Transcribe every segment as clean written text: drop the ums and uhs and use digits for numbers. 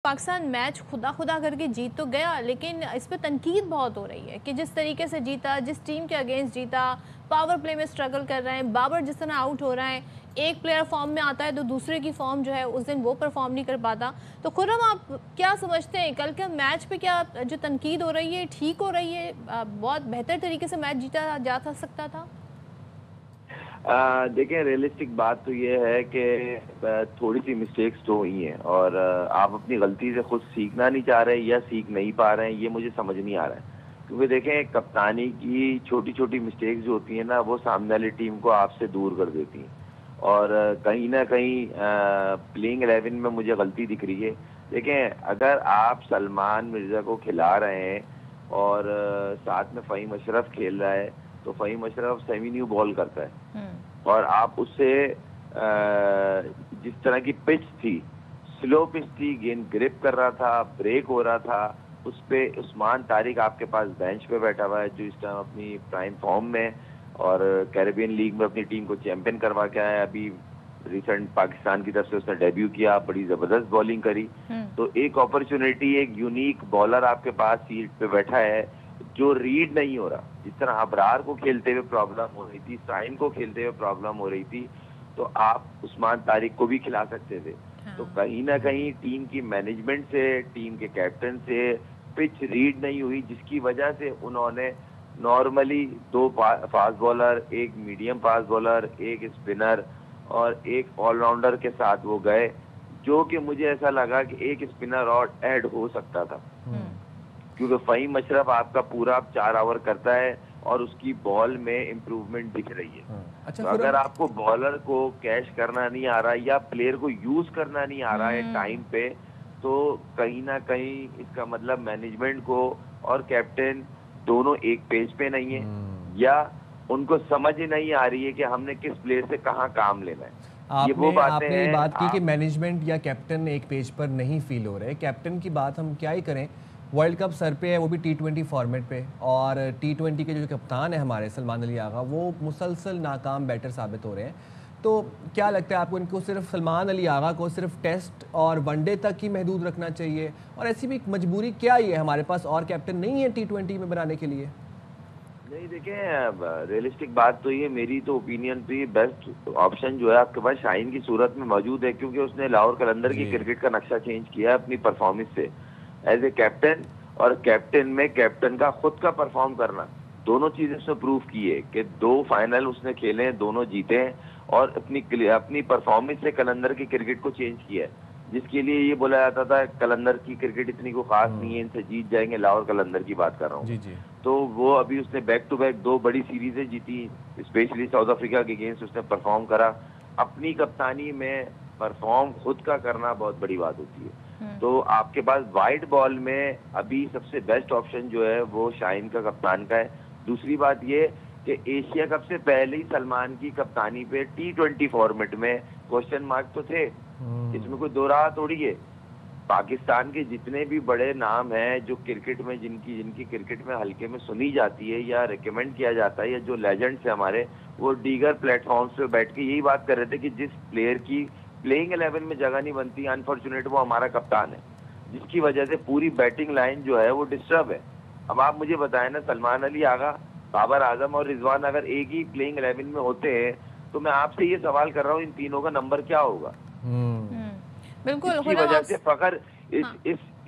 Pakistan match खुदा खुदा करके जीत तो गया, लेकिन इस पे तनकीद बहुत हो रही है कि जिस तरीके से जीता, जिस टीम के अगेंस्ट जीता, पावर प्ले में स्ट्रगल कर रहे हैं, बाबर जिस तरह आउट हो रहा है, एक प्लेयर फॉर्म में आता है तो दूसरे की फॉर्म जो है उस दिन वो परफॉर्म नहीं कर पाता। तो खुर्रम, आप क्या समझते हैं कल के मैच पे क्या जो तनकीद हो रही है ठीक हो रही है? बहुत बेहतर तरीके से मैच जीता जा सकता था। देखिए, रियलिस्टिक बात तो ये है कि थोड़ी सी मिस्टेक्स तो हुई हैं और आप अपनी गलती से खुद सीखना नहीं चाह रहे या सीख नहीं पा रहे हैं, ये मुझे समझ नहीं आ रहा है। क्योंकि देखें, कप्तानी की छोटी छोटी मिस्टेक्स जो होती हैं ना, वो सामने वाली टीम को आपसे दूर कर देती हैं। और कहीं ना कहीं प्लेइंग 11 में मुझे गलती दिख रही है। देखें, अगर आप सलमान मिर्जा को खिला रहे हैं और साथ में फ़हीम अशरफ खेल रहा है, तो Faheem Ashraf semi new ball करता है और आप उससे जिस तरह की पिच थी, स्लो पिच थी, गेंद ग्रिप कर रहा था, ब्रेक हो रहा था, उस पे उस्मान तारिक आपके पास बेंच पे बैठा हुआ है, जो इस टाइम अपनी प्राइम फॉर्म में और कैरेबियन लीग में अपनी टीम को चैंपियन करवा के आया। अभी रिसेंट पाकिस्तान की तरफ से उसने डेब्यू किया, बड़ी जबरदस्त बॉलिंग करी। तो एक अपॉर्चुनिटी, एक यूनिक बॉलर आपके पास सीट पे बैठा है जो रीड नहीं हो रहा। जिस तरह अबरार को खेलते हुए प्रॉब्लम हो रही थी, साइन को खेलते हुए प्रॉब्लम हो रही थी, तो आप उस्मान तारिक को भी खिला सकते थे। तो कहीं ना कहीं टीम की मैनेजमेंट से, टीम के कैप्टन से पिच रीड नहीं हुई, जिसकी वजह से उन्होंने नॉर्मली दो फास्ट बॉलर, एक मीडियम फास्ट बॉलर, एक स्पिनर और एक ऑलराउंडर के साथ वो गए, जो कि मुझे ऐसा लगा कि एक स्पिनर और ऐड हो सकता था। क्योंकि फ़हीम अशरफ आपका पूरा 4 ओवर करता है और उसकी बॉल में इम्प्रूवमेंट दिख रही है। अच्छा, तो अगर आपको बॉलर को कैश करना नहीं आ रहा या प्लेयर को यूज करना नहीं आ रहा है टाइम पे, तो कहीं ना कहीं इसका मतलब मैनेजमेंट को और कैप्टन दोनों एक पेज पे नहीं है, या उनको समझ ही नहीं आ रही है कि हमने किस प्लेयर से कहाँ काम लेना है। ये वो बातें आपने हैं। बात की कि मैनेजमेंट या कैप्टन एक पेज पर नहीं फील हो रहे। कैप्टन की बात हम क्या ही करें, वर्ल्ड कप सर पे है, वो भी T20 फॉर्मेट पे, और T20 के जो कप्तान है हमारे सलमान अली आगा, वो मुसलसल नाकाम बैटर साबित हो रहे हैं। तो क्या लगता है आपको, इनको सिर्फ सलमान अली आगा को सिर्फ टेस्ट और वनडे तक ही महदूद रखना चाहिए? और ऐसी भी मजबूरी क्या ही है, हमारे पास और कैप्टन नहीं है T20 में बनाने के लिए? नहीं, देखें, रियलिस्टिक बात तो ये, मेरी तो ओपिनियन तो ये बेस्ट ऑप्शन जो है आपके पास शाहीन की सूरत में मौजूद है, क्योंकि उसने लाहौर कलंदर की क्रिकेट का नक्शा चेंज किया अपनी परफॉर्मेंस से एज ए कैप्टन। और कैप्टन में कैप्टन का खुद का परफॉर्म करना, दोनों चीजें उसने प्रूव की है कि 2 फाइनल उसने खेले हैं, दोनों जीते हैं और अपनी परफॉर्मेंस से कलंदर की क्रिकेट को चेंज किया है। जिसके लिए ये बोला जाता था कलंदर की क्रिकेट इतनी को खास नहीं है, इनसे जीत जाएंगे, लाहौर कलंदर की बात कर रहा हूँ। तो वो अभी उसने बैक टू बैक 2 बड़ी सीरीजें जीती, स्पेशली साउथ अफ्रीका के अगेंस्ट उसने परफॉर्म करा। अपनी कप्तानी में परफॉर्म खुद का करना बहुत बड़ी बात होती है। तो आपके पास वाइट बॉल में अभी सबसे बेस्ट ऑप्शन जो है वो शाहीन का कप्तान का है। दूसरी बात ये कि एशिया कप से पहले ही सलमान की कप्तानी पे T20 फॉर्मेट में क्वेश्चन मार्क तो थे, इसमें कोई दो राह थोड़ी है। पाकिस्तान के जितने भी बड़े नाम हैं जो क्रिकेट में, जिनकी क्रिकेट में हल्के में सुनी जाती है या रिकमेंड किया जाता है, या जो लेजेंड्स है हमारे, वो दीगर प्लेटफॉर्म्स पे बैठ के यही बात कर रहे थे कि जिस प्लेयर की प्लेइंग 11 में जगह नहीं बनती, अनफॉर्चुनेट वो हमारा कप्तान है, जिसकी वजह से पूरी बैटिंग लाइन जो है वो डिस्टर्ब है। अब आप मुझे बताएं ना, सलमान अली आगा, बाबर आजम और रिजवान अगर एक ही प्लेइंग 11 में होते हैं, तो मैं आपसे ये सवाल कर रहा हूँ, इन तीनों का नंबर क्या होगा? बिल्कुल। इसकी वजह से फकर हाँ।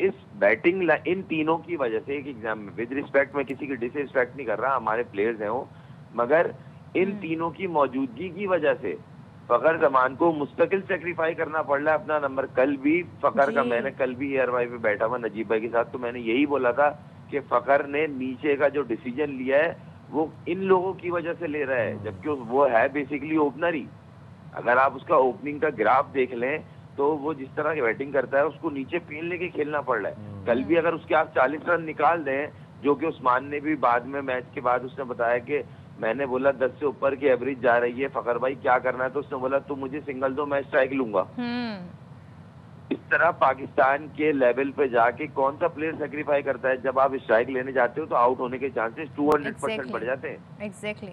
इस बैटिंग, इन तीनों की वजह से, एक एग्जाम में विद रिस्पेक्ट, मैं किसी की डिसरिस्पेक्ट नहीं कर रहा, हमारे प्लेयर्स हैं वो, मगर इन तीनों की मौजूदगी की वजह से फकर जमान को मुस्तकिल सेक्रीफाई करना पड़ रहा है अपना नंबर। कल भी फकर का, मैंने कल भी एयर वाई पे बैठा हुआ नजीब भाई के साथ, तो मैंने यही बोला था कि फकर ने नीचे का जो डिसीजन लिया है वो इन लोगों की वजह से ले रहा है, जबकि वो है बेसिकली ओपनर ही। अगर आप उसका ओपनिंग का ग्राफ देख लें तो वो जिस तरह की बैटिंग करता है उसको नीचे पेन लेके खेलना पड़ रहा है। कल भी अगर उसके आप 40 रन निकाल दें, जो कि उस्मान ने भी बाद में मैच के बाद उसने बताया कि मैंने बोला 10 से ऊपर की एवरेज जा रही है, फकर भाई क्या करना है, तो उसने बोला तू मुझे सिंगल दो, मैं स्ट्राइक लूंगा। इस तरह पाकिस्तान के लेवल पे जाके कौन सा प्लेयर सेक्रीफाई करता है? जब आप स्ट्राइक लेने जाते हो तो आउट होने के चांसेस 200% बढ़ जाते हैं। एग्जैक्टली।